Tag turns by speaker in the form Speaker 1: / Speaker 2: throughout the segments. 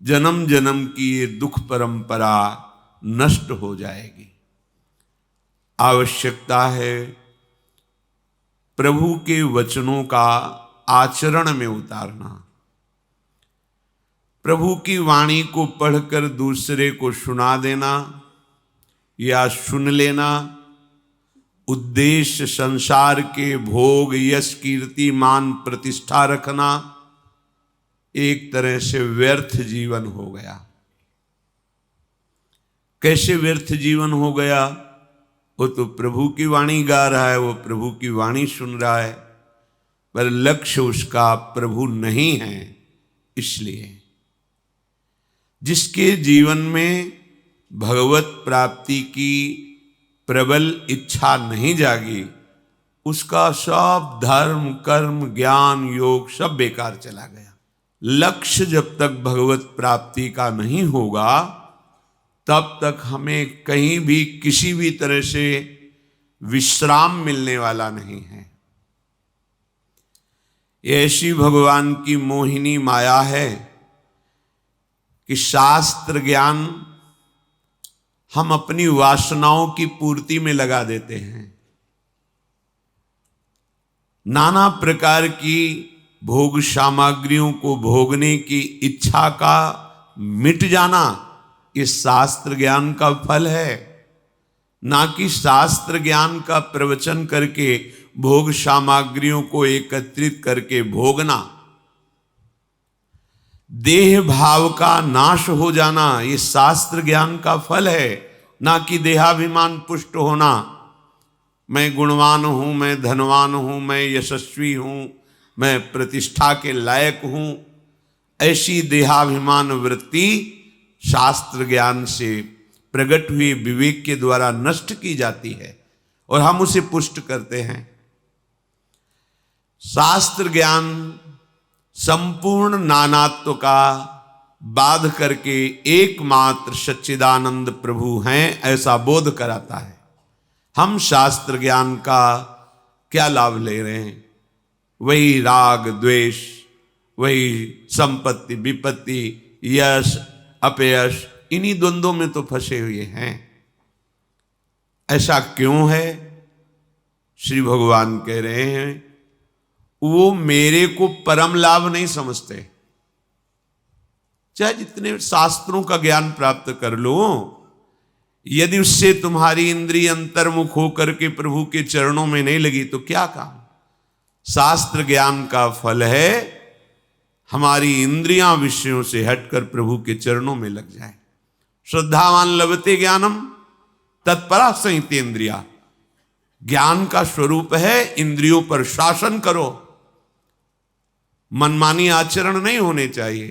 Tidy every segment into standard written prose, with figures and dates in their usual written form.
Speaker 1: जन्म जन्म की ये दुख परंपरा नष्ट हो जाएगी। आवश्यकता है प्रभु के वचनों का आचरण में उतारना। प्रभु की वाणी को पढ़कर दूसरे को सुना देना या सुन लेना, उद्देश्य संसार के भोग, यश, कीर्ति, मान, प्रतिष्ठा रखना, एक तरह से व्यर्थ जीवन हो गया। कैसे व्यर्थ जीवन हो गया? वो तो प्रभु की वाणी गा रहा है, वो प्रभु की वाणी सुन रहा है, पर लक्ष्य उसका प्रभु नहीं है। इसलिए जिसके जीवन में भगवत प्राप्ति की प्रबल इच्छा नहीं जागी, उसका सब धर्म, कर्म, ज्ञान, योग सब बेकार चला गया। लक्ष्य जब तक भगवत प्राप्ति का नहीं होगा, तब तक हमें कहीं भी किसी भी तरह से विश्राम मिलने वाला नहीं है। ऐसी भगवान की मोहिनी माया है कि शास्त्र ज्ञान हम अपनी वासनाओं की पूर्ति में लगा देते हैं। नाना प्रकार की भोग सामग्रियों को भोगने की इच्छा का मिट जाना, ये शास्त्र ज्ञान का फल है, ना कि शास्त्र ज्ञान का प्रवचन करके भोग सामग्रियों को एकत्रित करके भोगना। देह भाव का नाश हो जाना, ये शास्त्र ज्ञान का फल है, ना कि देहाभिमान पुष्ट होना। मैं गुणवान हूं, मैं धनवान हूं, मैं यशस्वी हूं, मैं प्रतिष्ठा के लायक हूं, ऐसी देहाभिमान वृत्ति शास्त्र ज्ञान से प्रकट हुए विवेक के द्वारा नष्ट की जाती है और हम उसे पुष्ट करते हैं। शास्त्र ज्ञान संपूर्ण नानात्व का बाध करके एकमात्र सच्चिदानंद प्रभु हैं ऐसा बोध कराता है। हम शास्त्र ज्ञान का क्या लाभ ले रहे हैं? वही राग द्वेष, वही संपत्ति विपत्ति, यश अपयश, इन्हीं द्वंद्वों में तो फंसे हुए हैं। ऐसा क्यों है? श्री भगवान कह रहे हैं वो मेरे को परम लाभ नहीं समझते। चाहे जितने शास्त्रों का ज्ञान प्राप्त कर लो, यदि उससे तुम्हारी इंद्रिय अंतर्मुख होकर के प्रभु के चरणों में नहीं लगी तो क्या काम? शास्त्र ज्ञान का फल है हमारी इंद्रियां विषयों से हटकर प्रभु के चरणों में लग जाए। श्रद्धावान लभते ज्ञानम तत्परा संहितेन्द्रिया। ज्ञान का स्वरूप है इंद्रियों पर शासन करो, मनमानी आचरण नहीं होने चाहिए,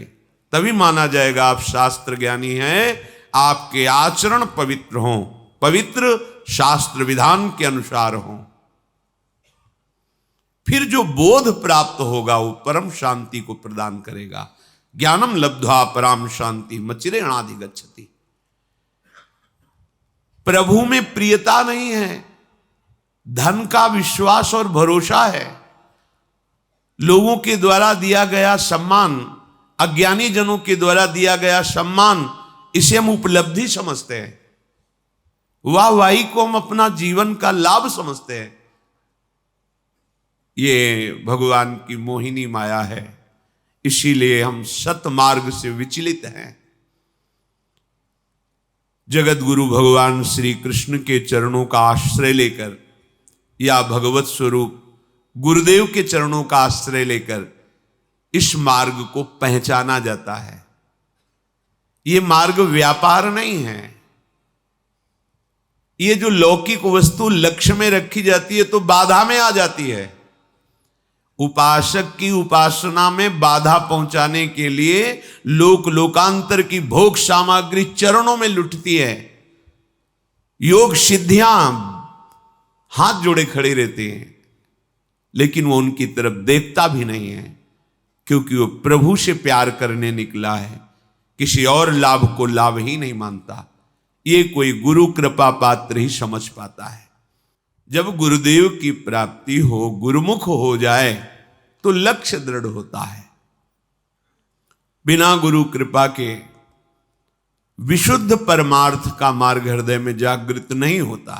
Speaker 1: तभी माना जाएगा आप शास्त्र ज्ञानी हैं। आपके आचरण पवित्र हों, पवित्र शास्त्र विधान के अनुसार हों, फिर जो बोध प्राप्त होगा वो परम शांति को प्रदान करेगा। ज्ञानम लब्ध्वा पराम शांति मचिरेणाधिगच्छति। प्रभु में प्रियता नहीं है, धन का विश्वास और भरोसा है। लोगों के द्वारा दिया गया सम्मान, अज्ञानी जनों के द्वारा दिया गया सम्मान, इसे हम उपलब्धि समझते हैं। वाहवाही को हम अपना जीवन का लाभ समझते हैं। ये भगवान की मोहिनी माया है, इसीलिए हम सतमार्ग से विचलित हैं। जगत गुरु भगवान श्री कृष्ण के चरणों का आश्रय लेकर या भगवत स्वरूप गुरुदेव के चरणों का आश्रय लेकर इस मार्ग को पहचाना जाता है। ये मार्ग व्यापार नहीं है। ये जो लौकिक वस्तु लक्ष्य में रखी जाती है तो बाधा में आ जाती है। उपासक की उपासना में बाधा पहुंचाने के लिए लोक लोकांतर की भोग सामग्री चरणों में लुटती है। योग सिद्धियां हाथ जोड़े खड़े रहते हैं, लेकिन वो उनकी तरफ देखता भी नहीं है, क्योंकि वो प्रभु से प्यार करने निकला है, किसी और लाभ को लाभ ही नहीं मानता। ये कोई गुरु कृपा पात्र ही समझ पाता है। जब गुरुदेव की प्राप्ति हो, गुरुमुख हो जाए, तो लक्ष्य दृढ़ होता है। बिना गुरु कृपा के विशुद्ध परमार्थ का मार्ग हृदय में जागृत नहीं होता।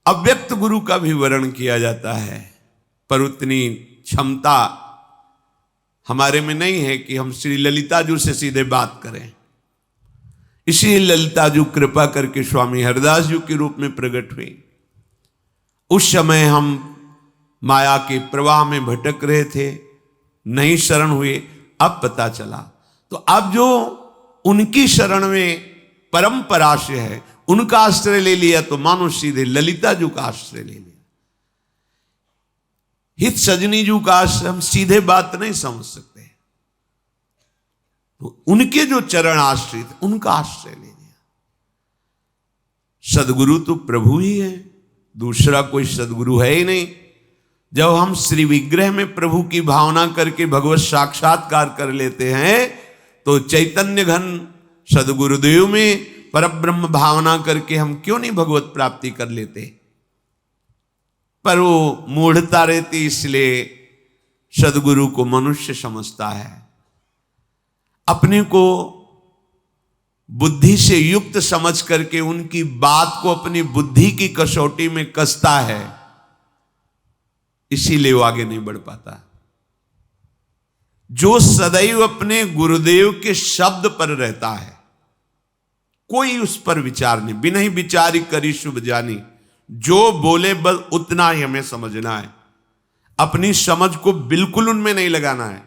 Speaker 1: अव्यक्त गुरु का भी वर्णन किया जाता है, पर उतनी क्षमता हमारे में नहीं है कि हम श्री ललिताजू से सीधे बात करें। इसी ललिताजू कृपा करके स्वामी हरदास जी के रूप में प्रकट हुई। उस समय हम माया के प्रवाह में भटक रहे थे, नहीं शरण हुए, अब पता चला। तो अब जो उनकी शरण में परम पराशय है, उनका आश्रय ले लिया तो मानो सीधे ललिताजू का आश्रय ले लिया। हित सजनी जू का आश्रय हम सीधे बात नहीं समझ सकते, तो उनके जो चरण आश्रित, उनका आश्रय ले लिया। सदगुरु तो प्रभु ही है, दूसरा कोई सदगुरु है ही नहीं। जब हम श्री विग्रह में प्रभु की भावना करके भगवत साक्षात्कार कर लेते हैं, तो चैतन्य घन सदगुरुदेव में परब्रह्म भावना करके हम क्यों नहीं भगवत प्राप्ति कर लेते। पर वो मूढ़ता रहती, इसलिए सदगुरु को मनुष्य समझता है, अपने को बुद्धि से युक्त समझ करके उनकी बात को अपनी बुद्धि की कसौटी में कसता है, इसीलिए वो आगे नहीं बढ़ पाता। जो सदैव अपने गुरुदेव के शब्द पर रहता है, कोई उस पर विचार नहीं, बिना ही विचारी करी शुभ जानी, जो बोले बस उतना ही हमें समझना है, अपनी समझ को बिल्कुल उनमें नहीं लगाना है।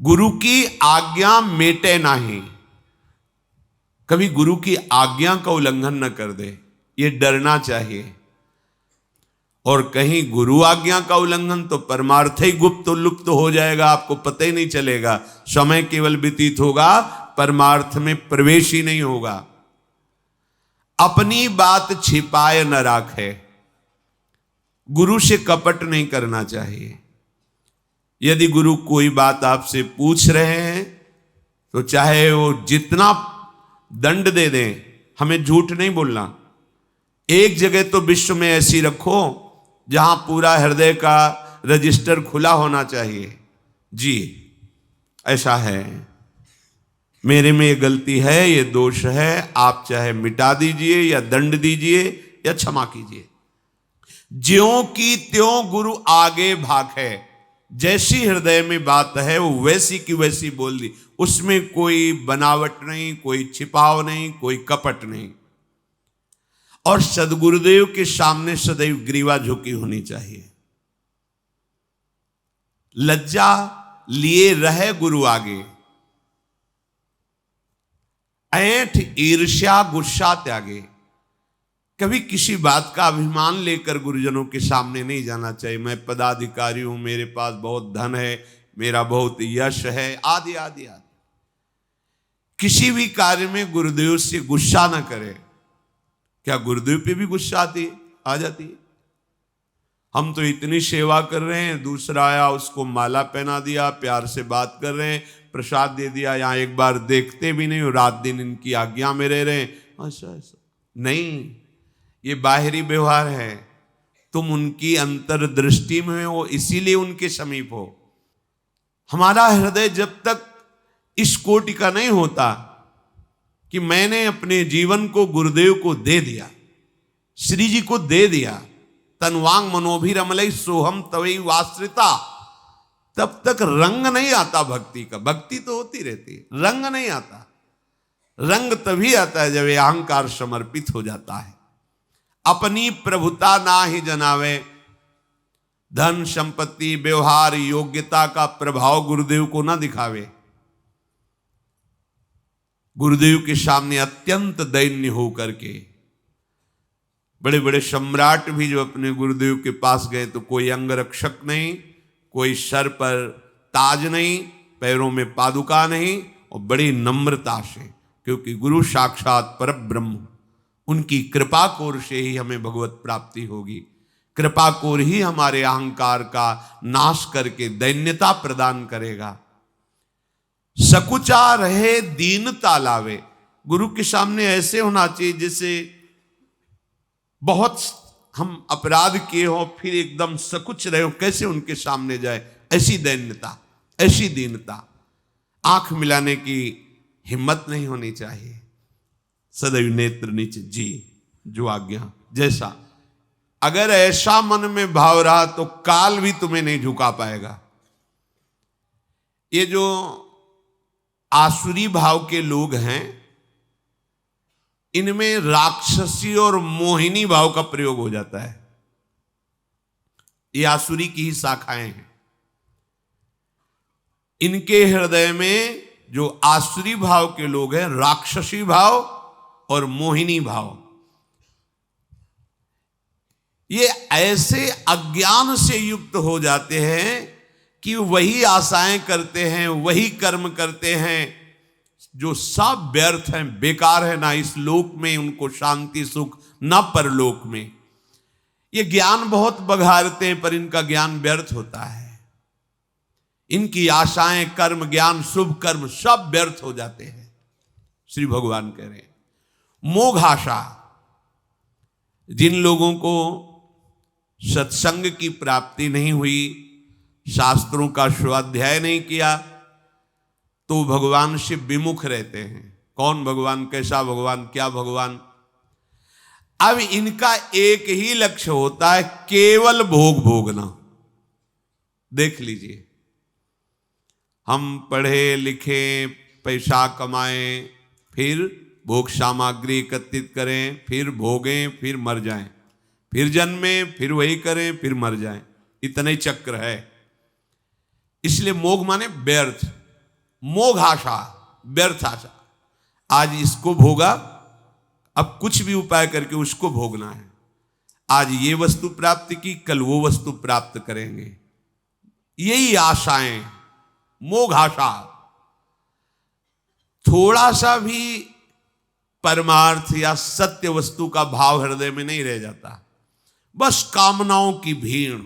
Speaker 1: गुरु की आज्ञा मेटे नहीं, कभी गुरु की आज्ञा का उल्लंघन न कर दे, ये डरना चाहिए। और कहीं गुरु आज्ञा का उल्लंघन तो परमार्थ ही गुप्त लुप्त हो जाएगा, आपको पता ही नहीं चलेगा, समय केवल व्यतीत होगा, परमार्थ में प्रवेश ही नहीं होगा। अपनी बात छिपाए न राखे, गुरु से कपट नहीं करना चाहिए। यदि गुरु कोई बात आपसे पूछ रहे हैं तो चाहे वो जितना दंड दे दें, हमें झूठ नहीं बोलना। एक जगह तो विश्व में ऐसी रखो जहां पूरा हृदय का रजिस्टर खुला होना चाहिए। जी ऐसा है, मेरे में ये गलती है, ये दोष है, आप चाहे मिटा दीजिए या दंड दीजिए या क्षमा कीजिए। ज्यों की त्यों गुरु आगे भागे, जैसी हृदय में बात है वो वैसी की वैसी बोल दी, उसमें कोई बनावट नहीं, कोई छिपाव नहीं, कोई कपट नहीं। और सदगुरुदेव के सामने सदैव ग्रीवा झुकी होनी चाहिए। लज्जा लिए रहे गुरु आगे, ऐठ ईर्ष्या गुस्सा त्यागे। कभी किसी बात का अभिमान लेकर गुरुजनों के सामने नहीं जाना चाहिए। मैं पदाधिकारी हूं, मेरे पास बहुत धन है, मेरा बहुत यश है, आदि आदि आदि। किसी भी कार्य में गुरुदेव से गुस्सा ना करे। क्या गुरुदेव पे भी गुस्सा आ जाती है? हम तो इतनी सेवा कर रहे हैं, दूसरा आया उसको माला पहना दिया, प्यार से बात कर रहे हैं, प्रसाद दे दिया, यहाँ एक बार देखते भी नहीं, रात दिन इनकी आज्ञा में रह रहे हैं। ऐसा ऐसा नहीं, ये बाहरी व्यवहार है। तुम उनकी अंतर्दृष्टि में हो, इसीलिए उनके समीप हो। हमारा हृदय जब तक इस कोटि का नहीं होता कि मैंने अपने जीवन को गुरुदेव को दे दिया, श्री जी को दे दिया, तनवांग मनोभिरमलई सोहम तवई वाश्रिता, तब तक रंग नहीं आता भक्ति का। भक्ति तो होती रहती है, रंग नहीं आता। रंग तभी आता है जब ये अहंकार समर्पित हो जाता है। अपनी प्रभुता ना ही जनावे, धन संपत्ति व्यवहार योग्यता का प्रभाव गुरुदेव को ना दिखावे। गुरुदेव के सामने अत्यंत दैन्य हो करके, बड़े बड़े सम्राट भी जो अपने गुरुदेव के पास गए तो कोई अंगरक्षक नहीं, कोई सर पर ताज नहीं, पैरों में पादुका नहीं, और बड़ी नम्रता से, क्योंकि गुरु साक्षात परब्रह्म, उनकी कृपा कोर से ही हमें भगवत प्राप्ति होगी। कृपा कोर ही हमारे अहंकार का नाश करके दैन्यता प्रदान करेगा। सकुचा रहे दीनता लावे, गुरु के सामने ऐसे होना चाहिए जैसे बहुत हम अपराध किए हो, फिर एकदम सकुच रहे हो, कैसे उनके सामने जाए, ऐसी दैन्यता, ऐसी दीनता, आंख मिलाने की हिम्मत नहीं होनी चाहिए। सदैव नेत्र नीचे, जी जो आज्ञा जैसा। अगर ऐसा मन में भाव रहा तो काल भी तुम्हें नहीं झुका पाएगा। ये जो आसुरी भाव के लोग हैं, इनमें राक्षसी और मोहिनी भाव का प्रयोग हो जाता है। ये आसुरी की ही शाखाएं हैं। इनके हृदय में जो आसुरी भाव के लोग हैं, राक्षसी भाव और मोहिनी भाव, ये ऐसे अज्ञान से युक्त हो जाते हैं कि वही आशाएं करते हैं, वही कर्म करते हैं जो सब व्यर्थ हैं, बेकार है। ना इस लोक में उनको शांति सुख, ना परलोक में। ये ज्ञान बहुत बघारते हैं पर इनका ज्ञान व्यर्थ होता है। इनकी आशाएं, कर्म, ज्ञान, शुभ कर्म सब व्यर्थ हो जाते हैं। श्री भगवान कह रहे हैं मोघाशा, जिन लोगों को सत्संग की प्राप्ति नहीं हुई, शास्त्रों का स्वाध्याय नहीं किया, तो भगवान से विमुख रहते हैं। कौन भगवान, कैसा भगवान, क्या भगवान। अब इनका एक ही लक्ष्य होता है, केवल भोग भोगना। देख लीजिए, हम पढ़े लिखे, पैसा कमाएं, फिर भोग सामग्री एकत्रित करें, फिर भोगें, फिर मर जाएं, फिर जन्में, फिर वही करें, फिर मर जाएं। इतना ही चक्र है। इसलिए मोघ माने व्यर्थ, मोघ आशा, व्यर्थ आशा। आज इसको भोगा, अब कुछ भी उपाय करके उसको भोगना है। आज ये वस्तु प्राप्त की, कल वो वस्तु प्राप्त करेंगे। यही आशाएं, मोघ आशा। थोड़ा सा भी परमार्थ या सत्य वस्तु का भाव हृदय में नहीं रह जाता। बस कामनाओं की भीड़।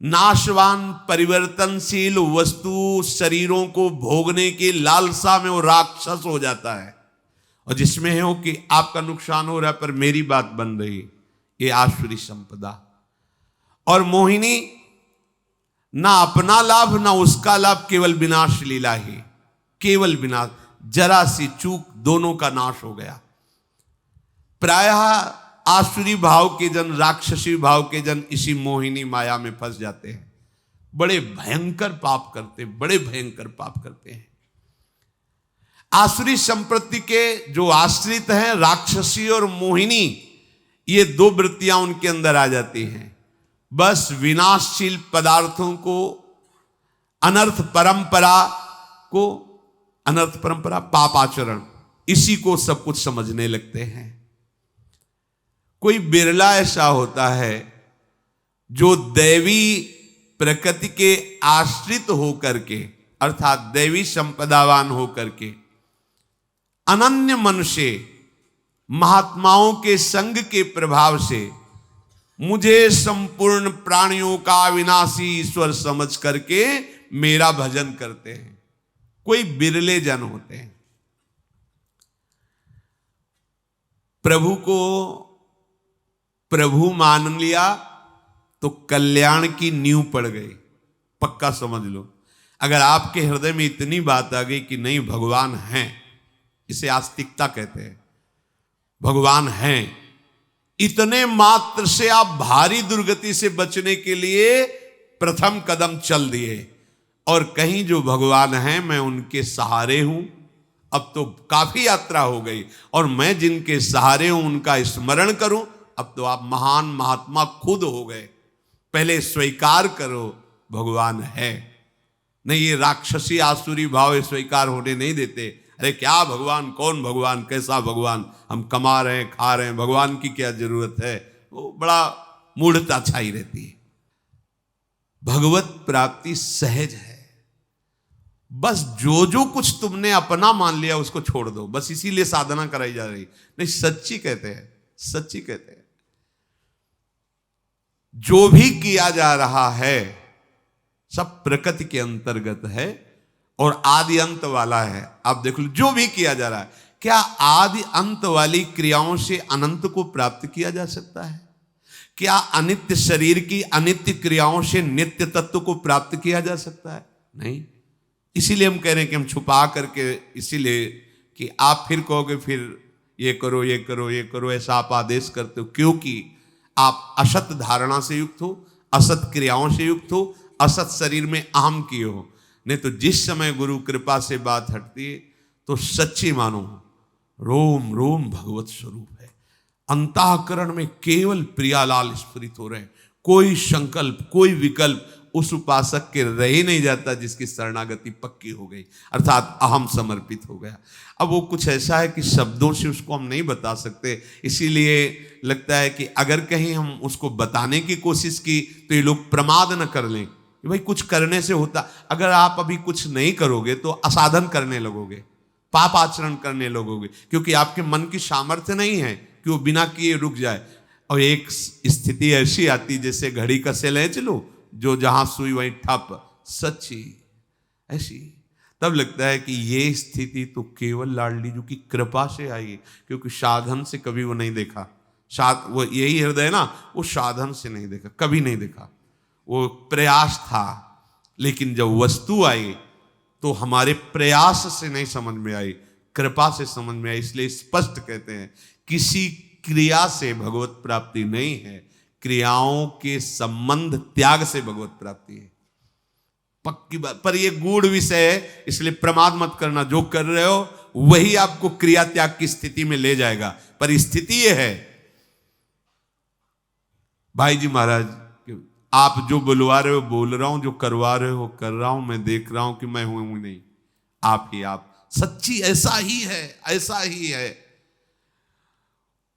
Speaker 1: नाशवान परिवर्तनशील वस्तु शरीरों को भोगने की लालसा में वो राक्षस हो जाता है। और जिसमें है वो कि आपका नुकसान हो रहा है पर मेरी बात बन रही, ये आसुरी संपदा। और मोहिनी, ना अपना लाभ ना उसका लाभ, केवल विनाश लीला ही, केवल विनाश। जरा सी चूक दोनों का नाश हो गया। प्रायः आसुरी भाव के जन, राक्षसी भाव के जन इसी मोहिनी माया में फंस जाते हैं। बड़े भयंकर पाप करते, बड़े भयंकर पाप करते हैं। आसुरी संप्रति के जो आश्रित हैं, राक्षसी और मोहिनी, ये दो वृत्तियां उनके अंदर आ जाती हैं। बस विनाशशील पदार्थों को, अनर्थ परंपरा को, अनर्थ परंपरा पापाचरण, इसी को सब कुछ समझने लगते हैं। कोई बिरला ऐसा होता है जो दैवी प्रकृति के आश्रित होकर के, अर्थात दैवी संपदावान होकर के, अनन्य मन से, महात्माओं के संग के प्रभाव से, मुझे संपूर्ण प्राणियों का विनाशी ईश्वर समझ करके मेरा भजन करते हैं। कोई बिरले जन होते हैं। प्रभु को प्रभु मान लिया तो कल्याण की नींव पड़ गई, पक्का समझ लो। अगर आपके हृदय में इतनी बात आ गई कि नहीं भगवान हैं, इसे आस्तिकता कहते हैं, भगवान हैं, इतने मात्र से आप भारी दुर्गति से बचने के लिए प्रथम कदम चल दिए। और कहीं जो भगवान हैं, मैं उनके सहारे हूं। अब तो काफी यात्रा हो गई, और मैं जिनके सहारे हूं उनका स्मरण करूं। अब तो आप महान महात्मा खुद हो गए। पहले स्वीकार करो भगवान है। नहीं, ये राक्षसी आसुरी भाव स्वीकार होने नहीं देते। अरे क्या भगवान, कौन भगवान, कैसा भगवान, हम कमा रहे हैं, खा रहे हैं, भगवान की क्या जरूरत है। वो बड़ा मूढ़ता छाई रहती है। भगवत प्राप्ति सहज है। बस जो जो कुछ तुमने अपना मान लिया उसको छोड़ दो। बस इसीलिए साधना कराई जा रही। नहीं, सच्ची कहते हैं, सच्ची कहते हैं। जो भी किया जा रहा है सब प्रकृति के अंतर्गत है और आदि अंत वाला है। आप देख लो, जो भी किया जा रहा है, क्या आदि अंत वाली क्रियाओं से अनंत को प्राप्त किया जा सकता है? क्या अनित्य शरीर की अनित्य क्रियाओं से नित्य तत्व को प्राप्त किया जा सकता है? नहीं। इसीलिए हम कह रहे हैं कि हम छुपा करके, इसीलिए कि आप फिर कहोगे फिर ये करो ये करो ये करो, ऐसा आप आदेश करते हो क्योंकि आप असत धारणा से युक्त हो, असत क्रियाओं से युक्त हो, असत शरीर में अहम किए हो। नहीं तो जिस समय गुरु कृपा से बात हटती है तो सच्ची मानो रोम रोम भगवत स्वरूप है। अंतःकरण में केवल प्रियालाल स्फुरित हो रहे हैं। कोई संकल्प, कोई विकल्प उस उपासक के रह ही नहीं जाता जिसकी शरणागति पक्की हो गई, अर्थात अहम समर्पित हो गया। अब वो कुछ ऐसा है कि शब्दों से उसको हम नहीं बता सकते, इसीलिए लगता है कि अगर कहीं हम उसको बताने की कोशिश की तो ये लोग प्रमाद न कर लें कि भाई कुछ करने से होता। अगर आप अभी कुछ नहीं करोगे तो असाधन करने लगोगे, पाप आचरण करने लगोगे, क्योंकि आपके मन की सामर्थ्य नहीं है कि वो बिना किए रुक जाए। और एक स्थिति ऐसी आती जैसे घड़ी का सेल है, चलो जो जहां सुई वहीं ठप, सच्ची ऐसी। तब लगता है कि ये स्थिति तो केवल लाडली जी की कृपा से आई, क्योंकि साधन से कभी वो नहीं देखा। वो यही हृदय ना, वो साधन से नहीं देखा, कभी नहीं देखा। वो प्रयास था, लेकिन जब वस्तु आई तो हमारे प्रयास से नहीं समझ में आई, कृपा से समझ में आई। इसलिए स्पष्ट कहते हैं किसी क्रिया से भगवत प्राप्ति नहीं है, क्रियाओं के संबंध त्याग से भगवत प्राप्ति है। पक्की बात। पर यह गूढ़ विषय है, इसलिए प्रमाद मत करना। जो कर रहे हो वही आपको क्रिया त्याग की स्थिति में ले जाएगा। पर स्थिति यह है भाई जी महाराज, आप जो बुलवा रहे हो बोल रहा हूं, जो करवा रहे हो कर रहा हूं, मैं देख रहा हूं कि मैं हूं नहीं, आप ही आप। सच्ची ऐसा ही है, ऐसा ही है।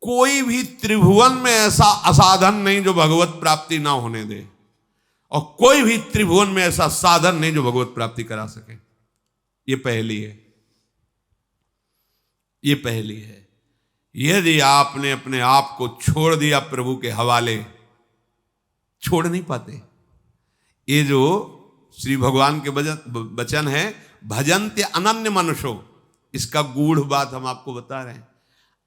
Speaker 1: कोई भी त्रिभुवन में ऐसा असाधन नहीं जो भगवत प्राप्ति ना होने दे, और कोई भी त्रिभुवन में ऐसा साधन नहीं जो भगवत प्राप्ति करा सके। ये पहली है, ये पहली है। यदि आपने अपने आप को छोड़ दिया प्रभु के हवाले, छोड़ नहीं पाते। ये जो श्री भगवान के वचन है, भजन्ते अनन्य मनुष्यो, इसका गूढ़ बात हम आपको बता रहे हैं।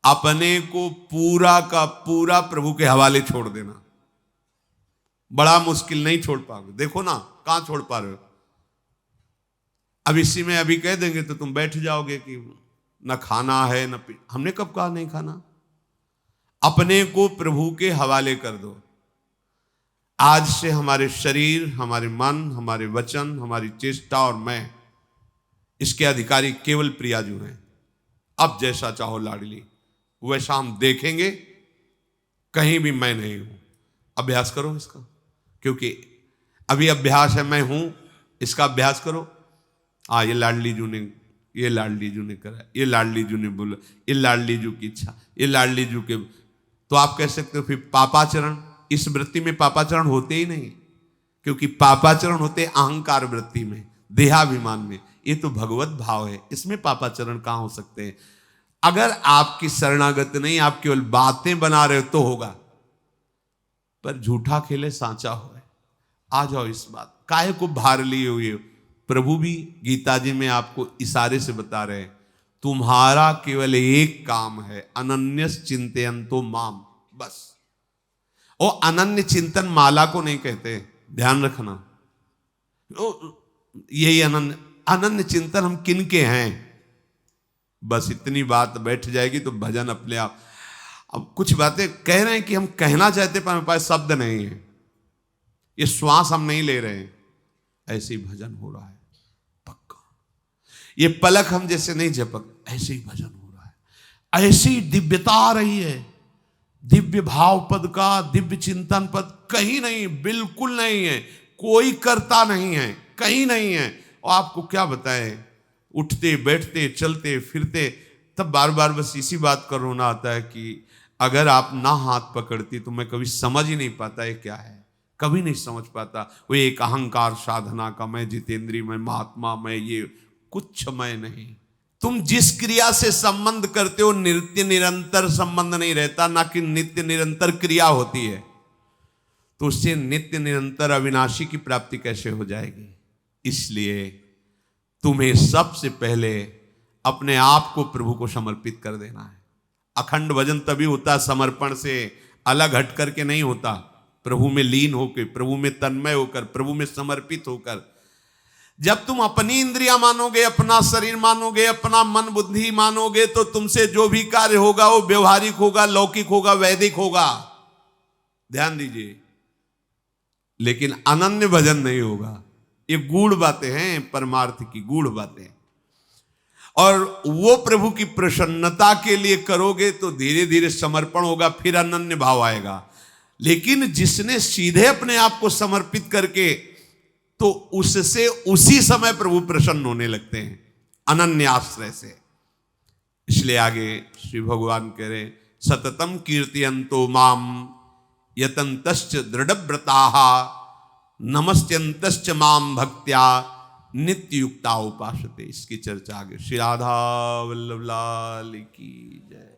Speaker 1: अपने को पूरा का पूरा प्रभु के हवाले छोड़ देना बड़ा मुश्किल, नहीं छोड़ पाओगे। देखो ना कहां छोड़ पा रहे हो। अब इसी में अभी कह देंगे तो तुम बैठ जाओगे कि न खाना है न पी। हमने कब कहा नहीं खाना? अपने को प्रभु के हवाले कर दो। आज से हमारे शरीर, हमारे मन, हमारे वचन, हमारी चेष्टा और मैं, इसके अधिकारी केवल प्रियाजू हैं। अब जैसा चाहो लाडली, वैसा हम देखेंगे, कहीं भी मैं नहीं हूं। अभ्यास करो इसका, क्योंकि अभी अभ्यास है मैं हूं, इसका अभ्यास करो। ये लाडली जू ने, ये लाडली जू ने करा, ये लाडली जू ने बोला, ये लाडली जू की इच्छा, ये लाडली जू के। तो आप कह सकते हो फिर पापाचरण। इस वृत्ति में पापाचरण होते ही नहीं, क्योंकि पापाचरण होते अहंकार वृत्ति में, देहाभिमान में। ये तो भगवत भाव है, इसमें पापाचरण कहां हो सकते हैं? अगर आपकी शरणागत नहीं, आप केवल बातें बना रहे हो तो होगा, पर झूठा खेले सांचा हो। आ जाओ इस बात, काहे को भार लिए हुए। प्रभु भी गीता जी में आपको इशारे से बता रहे हैं, तुम्हारा केवल एक काम है, अनन्यस चिंतयन्तो माम, बस। और अनन्य चिंतन माला को नहीं कहते, ध्यान रखना। यही अनन्य चिंतन हम किन के हैं, बस इतनी बात बैठ जाएगी तो भजन अपने आप। अब कुछ बातें कह रहे हैं कि हम कहना चाहते पर हमारे पास शब्द नहीं है, ये श्वास हम नहीं ले रहे हैं, ऐसे ही भजन हो रहा है पक्का। ये पलक हम जैसे नहीं झपक, ऐसे ही भजन हो रहा है। ऐसी दिव्यता आ रही है, दिव्य भाव पद का, दिव्य चिंतन पद कहीं नहीं, बिल्कुल नहीं है। कोई करता नहीं है, कहीं नहीं है। और आपको क्या बताएं, उठते बैठते चलते फिरते, तब बार बार बस इसी बात का रोना आता है कि अगर आप ना हाथ पकड़ती तो मैं कभी समझ ही नहीं पाता ये क्या है, कभी नहीं समझ पाता। वो एक अहंकार साधना का मैं जितेंद्री, मैं महात्मा, मैं ये, कुछ मैं नहीं। तुम जिस क्रिया से संबंध करते हो नित्य निरंतर संबंध नहीं रहता, ना कि नित्य निरंतर क्रिया होती है। तो उससे नित्य निरंतर अविनाशी की प्राप्ति कैसे हो जाएगी? इसलिए तुम्हें सबसे पहले अपने आप को प्रभु को समर्पित कर देना है। अखंड भजन तभी होता समर्पण से, अलग हट करके नहीं होता। प्रभु में लीन होकर, प्रभु में तन्मय होकर, प्रभु में समर्पित होकर। जब तुम अपनी इंद्रियां मानोगे, अपना शरीर मानोगे, अपना मन बुद्धि मानोगे, तो तुमसे जो भी कार्य होगा वो व्यवहारिक होगा, लौकिक होगा, वैदिक होगा। ध्यान दीजिए, लेकिन अनन्य भजन नहीं होगा। ये गूढ़ बातें हैं, परमार्थ की गूढ़ बातें। और वो प्रभु की प्रसन्नता के लिए करोगे तो धीरे धीरे समर्पण होगा, फिर अनन्य भाव आएगा। लेकिन जिसने सीधे अपने आप को समर्पित करके, तो उससे उसी समय प्रभु प्रसन्न होने लगते हैं, अनन्य आश्रय से। इसलिए आगे श्री भगवान कह रहे, सततम कीर्तयन्तो माम यतन्तश्च दृढ़व्रताः नमस्यन्तश्च माम भक्त्या नित्ययुक्ता उपासते। इसकी चर्चा आगे। श्री राधा वल्लभ लाल की जय।